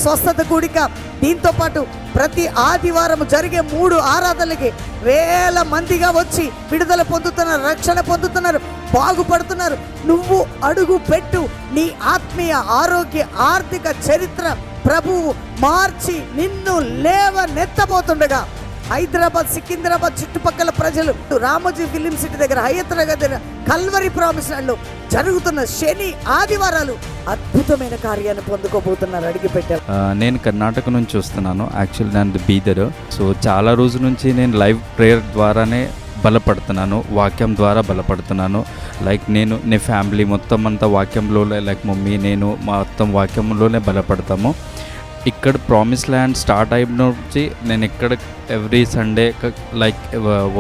స్వస్థత కూడిక, దీంతో పాటు ప్రతి ఆదివారం జరిగే 3 ఆరాధనలకి వేల మందిగా వచ్చి విడుదల పొందుతున్నారు, రక్షణ పొందుతున్నారు, బాగుపడుతున్నారు. నువ్వు అడుగు పెట్టు. నీ ఆత్మీయ, ఆరోగ్య, ఆర్థిక చరిత్ర ప్రభువు మార్చి నిన్ను లేవనెత్తబోతుండగా హైదరాబాద్, సికింద్రాబాద్ చుట్టుపక్కల ప్రజలు రామోజీ ఫిలిం సిటీ దగ్గర, హయత్ దగ్గర, కల్వరి ప్రామిస్ ల్యాండ్లో జరుగుతున్న శని ఆదివారాలు అద్భుతమైన కార్యాన్ని పొందుకోబోతున్నారు. అడిగి పెట్టారు. నేను కర్ణాటక నుంచి వస్తున్నాను. యాక్చువల్లీ నేను బీదర్. సో చాలా రోజుల నుంచి నేను లైవ్ ప్రేయర్ ద్వారానే బలపడుతున్నాను, వాక్యం ద్వారా బలపడుతున్నాను. లైక్ నీ ఫ్యామిలీ మొత్తం అంతా వాక్యంలోనే, లైక్ మమ్మీ నేను మొత్తం వాక్యంలోనే బలపడతాము. ఇక్కడ ప్రామిస్ ల్యాండ్ స్టార్ట్ అయిన నుంచి నేను ఇక్కడ ఎవ్రీ సండే, లైక్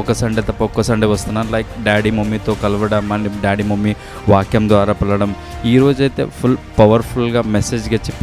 ఒక సండే తప్ప ఒక్క సండే వస్తున్నాను. లైక్ డాడీ మమ్మీతో కలవడం అండ్ డాడీ మమ్మీ వాక్యం ద్వారా పిలవడం. ఈరోజైతే ఫుల్ పవర్ఫుల్గా మెసేజ్గా చెప్పి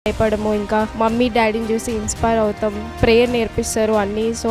భయపడము, ఇంకా మమ్మీ డాడీని చూసి ఇన్స్పైర్ అవుతాం, ప్రేయర్ నేర్పిస్తారు అన్నీ. సో